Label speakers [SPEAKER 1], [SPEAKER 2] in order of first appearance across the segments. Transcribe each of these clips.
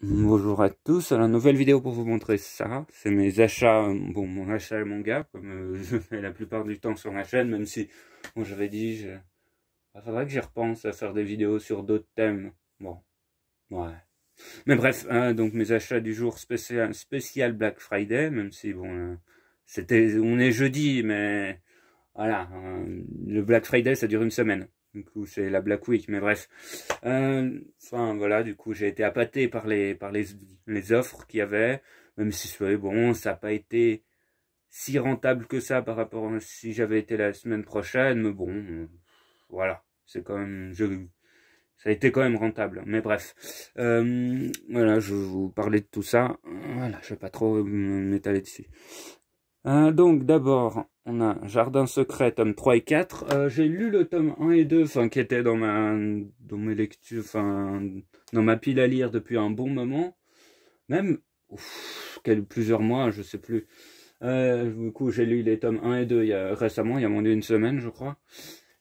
[SPEAKER 1] Bonjour à tous, alors nouvelle vidéo pour vous montrer ça, c'est mes achats, bon mon achat manga, comme je fais la plupart du temps sur ma chaîne, même si, bon j'avais dit, il faudrait que j'y repense à faire des vidéos sur d'autres thèmes, bon, ouais. Mais bref, donc mes achats du jour spécial Black Friday, même si bon, on est jeudi, mais voilà, le Black Friday ça dure une semaine. Du coup, c'est la Black Week, mais bref. Enfin, voilà, du coup, j'ai été appâté par les offres qu'il y avait, même si, bon, ça n'a pas été si rentable que ça par rapport à si j'avais été la semaine prochaine, mais bon, voilà, c'est quand même, ça a été quand même rentable, mais bref. Voilà, je vais vous parler de tout ça, voilà, je vais pas trop m'étaler dessus. Donc d'abord, on a Jardin secret, tome 3 et 4. J'ai lu le tome 1 et 2, enfin qui était dans mes lectures, enfin dans ma pile à lire depuis un bon moment. Même plusieurs mois, je sais plus. Du coup, j'ai lu les tomes 1 et 2 récemment, il y a moins d'une semaine, je crois.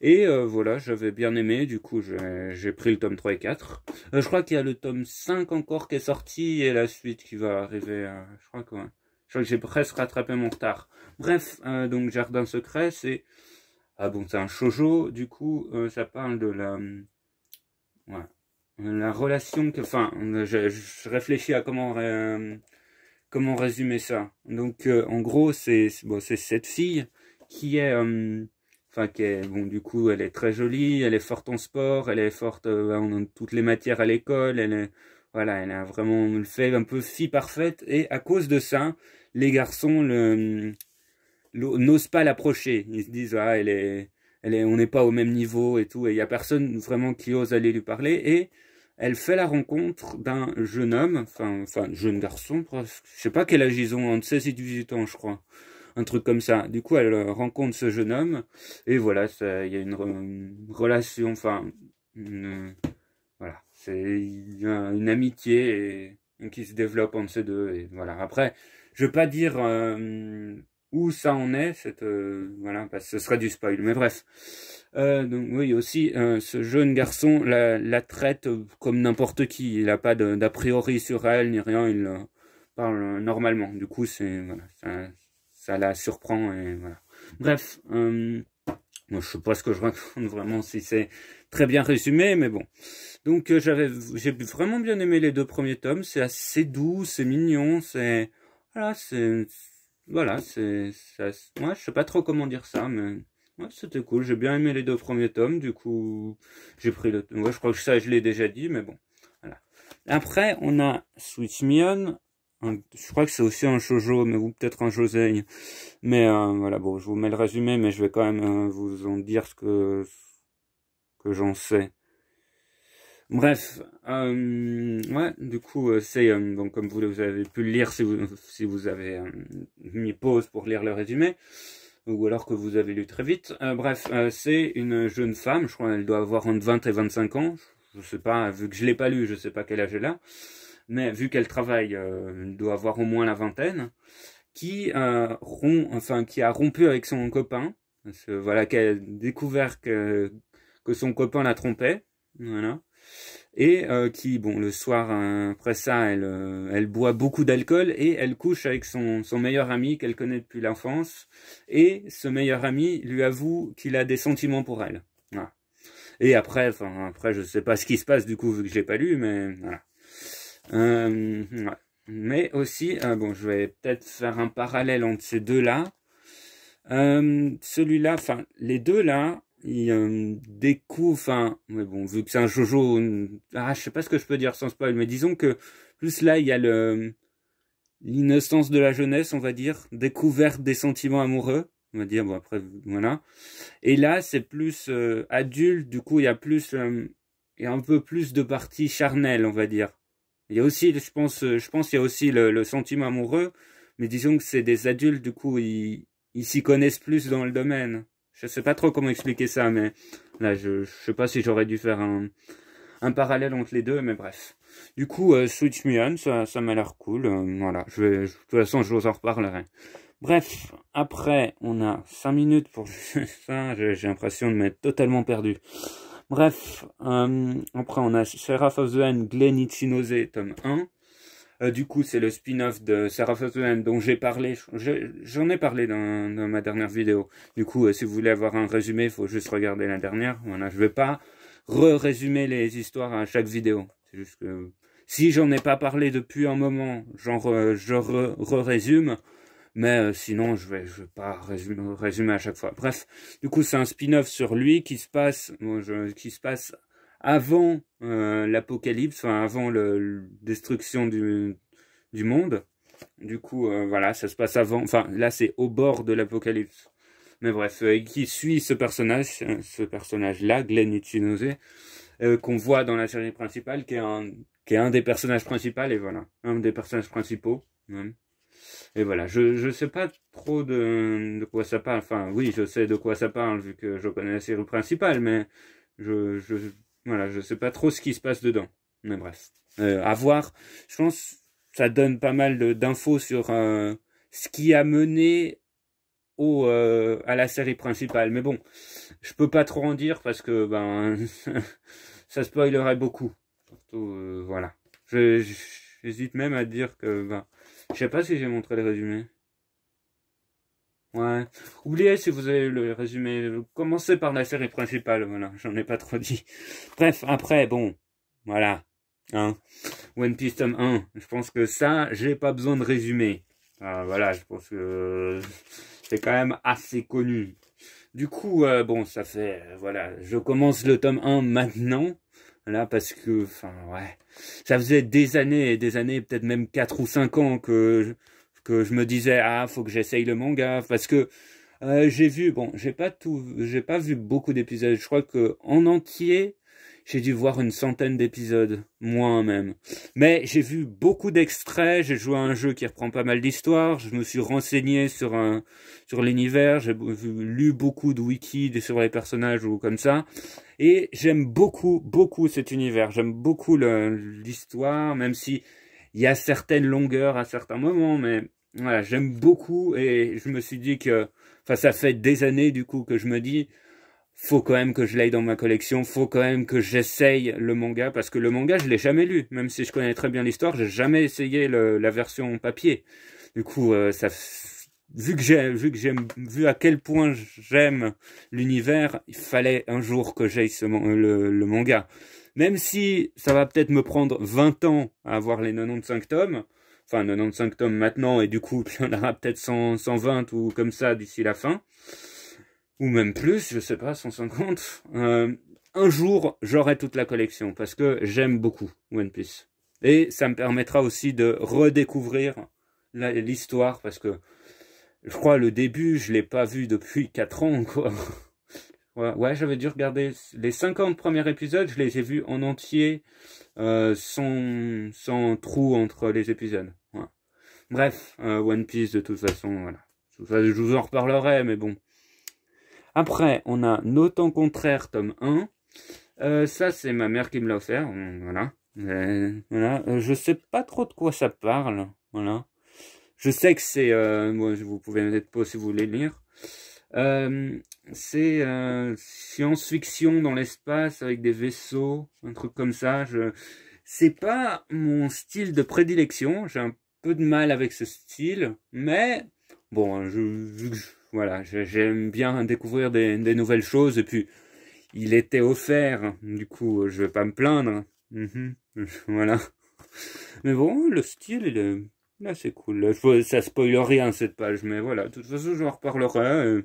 [SPEAKER 1] Et voilà, j'avais bien aimé, du coup j'ai pris le tome 3 et 4. Je crois qu'il y a le tome 5 encore qui est sorti et la suite qui va arriver, je crois que j'ai presque rattrapé mon retard. Bref, donc Jardin secret, c'est... Ah bon, c'est un shoujo, du coup, ça parle de ouais, la relation que... Enfin, je réfléchis à comment résumer ça. Donc, en gros, c'est cette fille qui est... Enfin, bon, du coup, elle est très jolie, elle est forte en sport, elle est forte en toutes les matières à l'école, voilà, elle a vraiment le fait un peu fille parfaite, et à cause de ça, les garçons n'osent pas l'approcher. Ils se disent, ah, on n'est pas au même niveau et tout, et il y a personne vraiment qui ose aller lui parler, et elle fait la rencontre d'un jeune homme, enfin, jeune garçon, presque. Je sais pas quel âge ils ont, entre 16 et 18 ans, je crois. Un truc comme ça. Du coup, elle rencontre ce jeune homme, et voilà, il y a une relation, enfin, voilà, c'est une amitié qui se développe entre ces deux, et voilà. Après, je veux pas dire où ça en est, voilà, parce que ce serait du spoil, mais bref. Donc oui, aussi, ce jeune garçon la traite comme n'importe qui, il n'a pas d'a priori sur elle, ni rien, il parle normalement, du coup, voilà, ça la surprend, et voilà. Bref, moi, je sais pas ce que je raconte vraiment, si c'est très bien résumé, mais bon. Donc j'ai vraiment bien aimé les deux premiers tomes. C'est assez doux, c'est mignon, voilà, ouais, je sais pas trop comment dire ça, mais ouais, c'était cool. J'ai bien aimé les deux premiers tomes. Du coup, j'ai pris ouais, je crois que ça je l'ai déjà dit, mais bon, voilà. Après, on a Switch Me On. Je crois que c'est aussi un shoujo, ou peut-être un josei. Mais voilà, bon, je vous mets le résumé, mais je vais quand même vous en dire ce que j'en sais. Bref, ouais, du coup, c'est donc comme vous avez pu le lire si vous avez mis pause pour lire le résumé, ou alors que vous avez lu très vite. Bref, c'est une jeune femme, je crois qu'elle doit avoir entre 20 et 25 ans, je sais pas, vu que je l'ai pas lu, je sais pas quel âge elle a, mais vu qu'elle travaille, elle doit avoir au moins la vingtaine, qui a rompu avec son copain, parce que, voilà, qu'elle a découvert que son copain la trompait, voilà. Et qui, bon, le soir, après ça, elle boit beaucoup d'alcool et elle couche avec son meilleur ami qu'elle connaît depuis l'enfance. Et ce meilleur ami lui avoue qu'il a des sentiments pour elle. Voilà. Et après, je sais pas ce qui se passe du coup, vu que je l'ai pas lu, mais voilà. Ouais. Mais aussi, bon, je vais peut-être faire un parallèle entre ces deux-là. Celui-là, enfin, les deux-là, ils découvrent, enfin, mais bon, vu que c'est un Jojo, je sais pas ce que je peux dire sans spoil, mais disons que plus là, il y a l'innocence de la jeunesse, on va dire, découverte des sentiments amoureux, on va dire, bon après, voilà. Et là, c'est plus adulte, du coup, il y a il y a un peu plus de partie charnelle, on va dire. Il y a aussi, je pense qu'il y a aussi le sentiment amoureux, mais disons que c'est des adultes, du coup, ils s'y connaissent plus dans le domaine. Je sais pas trop comment expliquer ça, mais là, je sais pas si j'aurais dû faire un parallèle entre les deux, mais bref. Du coup, Switch Me On, ça m'a l'air cool. Voilà, de toute façon, je vous en reparlerai. Bref, après, on a 5 minutes pour ça. J'ai l'impression de m'être totalement perdu. Bref, après on a Seraph of the End, Glen Ichinose, tome 1. Du coup, c'est le spin-off de Seraph of the End dont j'ai parlé. J'en ai parlé dans ma dernière vidéo. Du coup, si vous voulez avoir un résumé, il faut juste regarder la dernière. Voilà, je vais pas résumer les histoires à chaque vidéo. C'est juste que si j'en ai pas parlé depuis un moment, je résume. Mais sinon, je vais pas résumer à chaque fois. Bref, du coup, c'est un spin-off sur lui qui se passe avant l'apocalypse, enfin avant la destruction du monde. Du coup, voilà, ça se passe avant. Enfin, là, c'est au bord de l'apocalypse. Mais bref, qui suit ce personnage-là, Glen Ichinose, qu'on voit dans la série principale, qui est un des personnages principaux, et voilà, un des personnages principaux, même. Et voilà, je sais pas trop de quoi ça parle. Enfin, oui, je sais de quoi ça parle, vu que je connais la série principale, mais voilà, je sais pas trop ce qui se passe dedans. Mais bref, à voir. Je pense ça donne pas mal d'infos sur ce qui a mené à la série principale. Mais bon, je peux pas trop en dire parce que ben ça spoilerait beaucoup. Surtout, voilà. J'hésite même à dire que ben, je sais pas si j'ai montré le résumé. Ouais. Oubliez si vous avez le résumé. Commencez par la série principale, voilà. J'en ai pas trop dit. Bref, après, bon. Voilà. Hein. One Piece tome 1. Je pense que ça, j'ai pas besoin de résumé. Voilà, je pense que c'est quand même assez connu. Du coup, bon, ça fait, voilà, je commence le tome 1 maintenant. Là, parce que, enfin, ouais, ça faisait des années et des années, peut-être même 4 ou 5 ans que je me disais, ah, faut que j'essaye le manga, parce que j'ai vu, bon, j'ai pas vu beaucoup d'épisodes, je crois que en entier, j'ai dû voir une centaine d'épisodes, moi-même. Mais j'ai vu beaucoup d'extraits, j'ai joué à un jeu qui reprend pas mal d'histoires, je me suis renseigné sur l'univers, j'ai lu beaucoup de wikis sur les personnages ou comme ça. Et j'aime beaucoup, beaucoup cet univers. J'aime beaucoup l'histoire, même si il y a certaines longueurs à certains moments, mais voilà, j'aime beaucoup et je me suis dit que, enfin, ça fait des années du coup que je me dis, faut quand même que je l'aille dans ma collection, faut quand même que j'essaye le manga, parce que le manga, je l'ai jamais lu, même si je connais très bien l'histoire, j'ai jamais essayé la version papier. Du coup, vu à quel point j'aime l'univers, il fallait un jour que j'aille le manga. Même si ça va peut-être me prendre 20 ans à avoir les 95 tomes, enfin 95 tomes maintenant, et du coup, il y en aura peut-être 120 ou comme ça d'ici la fin, ou même plus, je sais pas, 150. Un jour, j'aurai toute la collection, parce que j'aime beaucoup One Piece. Et ça me permettra aussi de redécouvrir l'histoire, parce que je crois le début, je l'ai pas vu depuis 4 ans, quoi. Ouais, j'avais dû regarder les 50 premiers épisodes, je les ai vus en entier, sans trou entre les épisodes. Ouais. Bref, One Piece de toute façon, voilà. Je vous en reparlerai, mais bon. Après, on a Nos temps contraires, tome 1. Ça, c'est ma mère qui me l'a offert, voilà. Voilà, je sais pas trop de quoi ça parle, voilà. Je sais que c'est, vous pouvez mettre pause si vous voulez lire. C'est science-fiction dans l'espace avec des vaisseaux, un truc comme ça. C'est pas mon style de prédilection. J'ai un peu de mal avec ce style, mais bon, voilà, j'aime bien découvrir des nouvelles choses. Et puis, il était offert, du coup, je vais pas me plaindre. Voilà. Mais bon, le style, il est... Là, c'est cool. Ça spoil rien cette page, mais voilà. De toute façon, j'en reparlerai.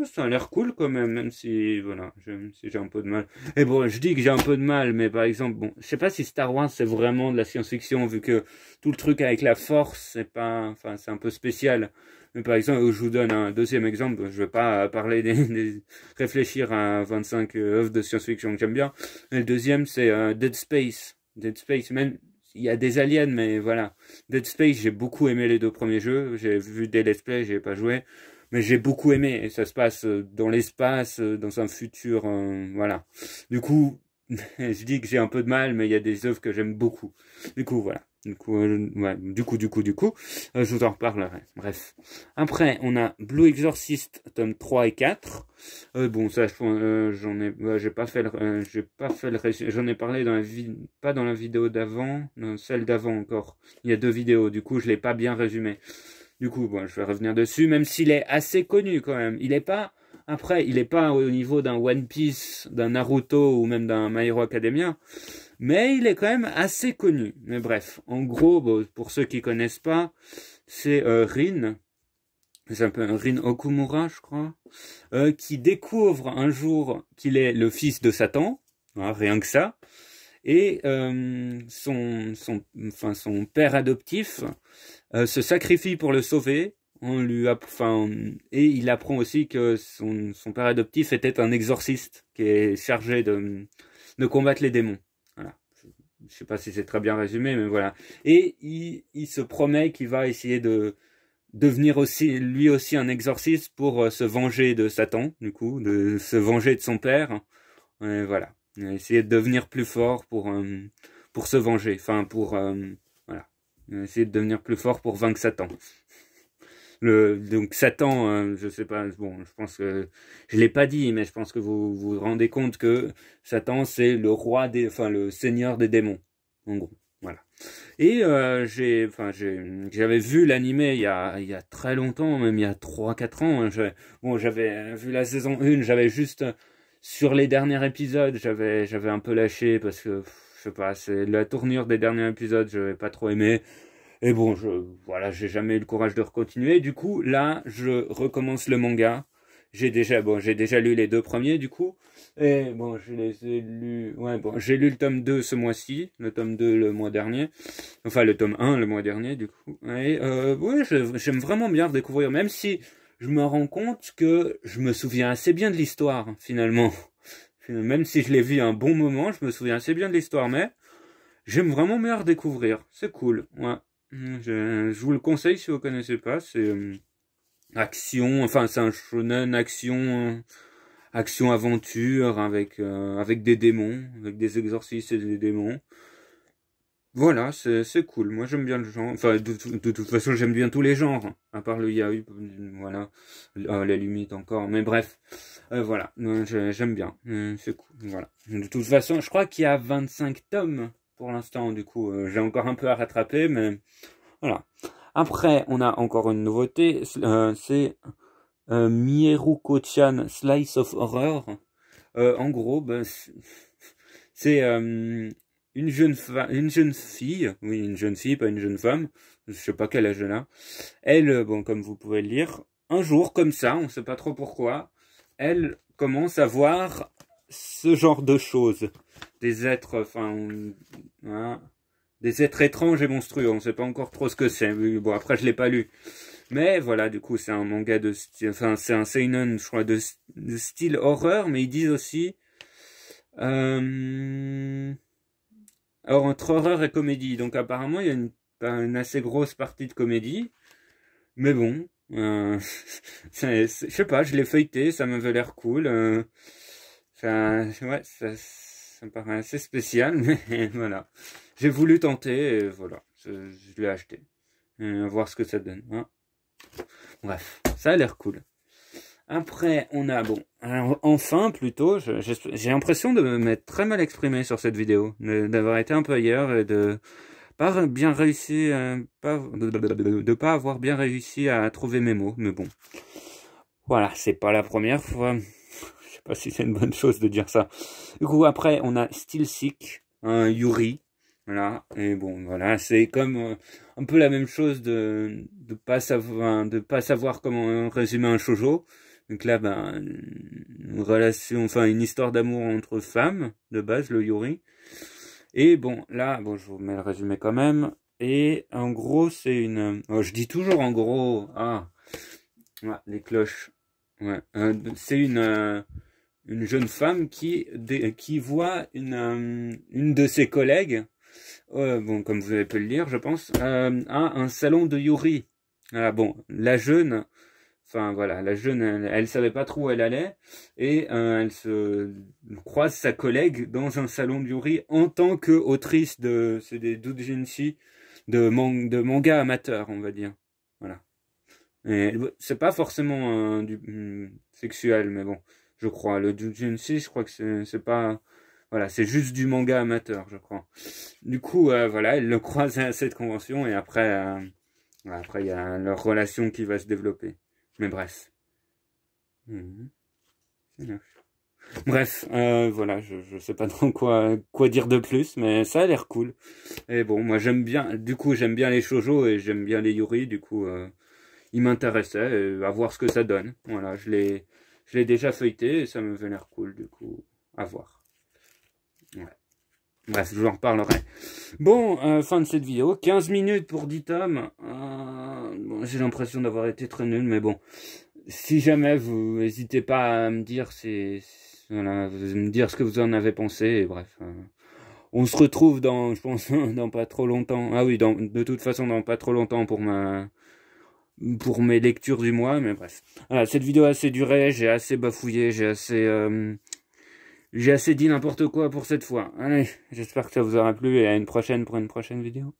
[SPEAKER 1] Ça a l'air cool quand même, même si, voilà, si j'ai un peu de mal. Et bon, je dis que j'ai un peu de mal, mais par exemple, bon, je sais pas si Star Wars c'est vraiment de la science-fiction, vu que tout le truc avec la force, c'est pas, enfin, c'est un peu spécial. Mais par exemple, je vous donne un deuxième exemple, je vais pas parler réfléchir à 25 œuvres de science-fiction que j'aime bien. Et le deuxième, c'est Dead Space. Dead Space, même, il y a des aliens, mais voilà. Dead Space, j'ai beaucoup aimé les 2 premiers jeux. J'ai vu des let's play, j'ai pas joué. Mais j'ai beaucoup aimé. Et ça se passe dans l'espace, dans un futur, voilà. Du coup, je dis que j'ai un peu de mal, mais il y a des œuvres que j'aime beaucoup. Du coup, voilà. Du coup, ouais, je vous en reparlerai. Bref. Après, on a Blue Exorcist, tome 3 et 4. Bon, ça, j'en ai, j'ai pas fait le résumé. J'en ai parlé dans pas dans la vidéo d'avant, dans celle d'avant encore. Il y a 2 vidéos, du coup, je l'ai pas bien résumé. Du coup, bon, je vais revenir dessus, même s'il est assez connu quand même. Il est pas, après, il est pas au niveau d'un One Piece, d'un Naruto ou même d'un My Hero Academia. Mais il est quand même assez connu. Mais bref, en gros, bon, pour ceux qui connaissent pas, c'est Rin, c'est un peu Rin Okumura, je crois, qui découvre un jour qu'il est le fils de Satan, hein, rien que ça, et son père adoptif se sacrifie pour le sauver. Et il apprend aussi que son père adoptif était un exorciste qui est chargé de combattre les démons. Voilà. Je sais pas si c'est très bien résumé, mais voilà. Et il se promet qu'il va essayer de devenir aussi, lui aussi, un exorciste pour se venger de Satan, du coup, de se venger de son père. Et voilà. Essayer de devenir plus fort pour se venger. Enfin, voilà. Essayer de devenir plus fort pour vaincre Satan. Donc Satan, je sais pas, bon, je pense que je l'ai pas dit, mais je pense que vous vous rendez compte que Satan c'est le roi le seigneur des démons, en gros, voilà. Et j'avais vu l'animé il y a très longtemps, même il y a 3-4 ans. Hein, j'avais vu la saison 1, j'avais juste sur les derniers épisodes, j'avais un peu lâché parce que je sais pas, c'est la tournure des derniers épisodes, j'avais pas trop aimé. Et bon, voilà, j'ai jamais eu le courage de recontinuer. Du coup, là, je recommence le manga. J'ai déjà lu les 2 premiers, du coup. Et bon, je les ai lus, ouais, bon, j'ai lu le tome 2 ce mois-ci, le tome 2 le mois dernier. Enfin, le tome 1 le mois dernier, du coup. Et, ouais, j'aime vraiment bien redécouvrir, même si je me rends compte que je me souviens assez bien de l'histoire, finalement. Même si je l'ai vu un bon moment, je me souviens assez bien de l'histoire, mais j'aime vraiment bien redécouvrir. C'est cool, ouais. Je vous le conseille si vous connaissez pas, c'est action, enfin c'est un shonen action aventure avec des démons, avec des exorcistes et des démons. Voilà, c'est cool. Moi j'aime bien le genre. Enfin de toute façon j'aime bien tous les genres, hein, à part le yaoi, voilà, à la limite encore. Mais bref, voilà, j'aime bien, c'est cool. Voilà. De toute façon, je crois qu'il y a 25 tomes. Pour l'instant, du coup, j'ai encore un peu à rattraper, mais voilà. Après, on a encore une nouveauté, c'est Mieruko-chan Slice of Horror. En gros, ben, c'est une jeune fille, oui, une jeune fille, pas une jeune femme, je sais pas quel âge elle a. Elle, bon, comme vous pouvez le lire, un jour, comme ça, on sait pas trop pourquoi, elle commence à voir ce genre de choses. Des êtres, hein, des êtres étranges et monstrueux. On ne sait pas encore trop ce que c'est. Bon, après, je l'ai pas lu. Mais voilà, du coup, c'est un manga de style, enfin, c'est un seinen, je crois, de style horreur, mais ils disent aussi, alors, entre horreur et comédie. Donc, apparemment, il y a une assez grosse partie de comédie. Mais bon, je sais pas, je l'ai feuilleté, ça m'avait l'air cool. Ouais, ça me paraît assez spécial, mais voilà. J'ai voulu tenter, et voilà, je l'ai acheté. Voir ce que ça donne. Hein. Bref, ça a l'air cool. Après, on a, bon, alors, enfin, plutôt, j'ai l'impression de m'être très mal exprimé sur cette vidéo, d'avoir été un peu ailleurs et de pas bien réussi, de pas avoir bien réussi à trouver mes mots, mais bon. Voilà, c'est pas la première fois. Je sais pas si c'est une bonne chose de dire ça. Du coup, après, on a Still Sick, un Yuri. Voilà, et bon, voilà, c'est comme un peu la même chose de pas savoir comment résumer un shoujo. Donc là, ben, une relation, enfin, une histoire d'amour entre femmes, de base, le Yuri. Et bon, là, bon, je vous mets le résumé quand même. Et en gros, c'est une... Oh, je dis toujours en gros... Ah, ouais, les cloches. Ouais, c'est une jeune femme qui voit une de ses collègues, bon, comme vous avez pu le lire, je pense, à un salon de Yuri. Ah, bon, la jeune... Enfin voilà, la jeune, elle savait pas trop où elle allait et elle se croise sa collègue dans un salon de Yuri en tant qu'autrice c'est des doujinshi, de manga amateur, on va dire. Voilà. Et c'est pas forcément sexuel, mais bon, je crois. Le Jujutsu, je crois que c'est pas... Voilà, c'est juste du manga amateur, je crois. Du coup, voilà, ils le croisent à cette convention, et après, après il y a leur relation qui va se développer. Mais bref. Bref, voilà, je sais pas trop quoi dire de plus, mais ça a l'air cool. Et bon, moi j'aime bien, du coup j'aime bien les shoujo et j'aime bien les yuri, du coup il m'intéressait, à voir ce que ça donne. Voilà, je l'ai déjà feuilleté et ça me fait l'air cool, du coup, à voir. Ouais. Bref, je vous en reparlerai. Bon, fin de cette vidéo. 15 minutes pour 10 tomes. Bon, j'ai l'impression d'avoir été très nul, mais bon. Si jamais vous n'hésitez pas à me dire voilà, me dire ce que vous en avez pensé, et bref. On se retrouve dans, je pense, dans pas trop longtemps. Ah oui, de toute façon, dans pas trop longtemps pour mes lectures du mois, mais bref. Voilà, cette vidéo a assez duré, j'ai assez bafouillé, j'ai assez dit n'importe quoi pour cette fois. Allez, j'espère que ça vous aura plu et à une prochaine pour une prochaine vidéo.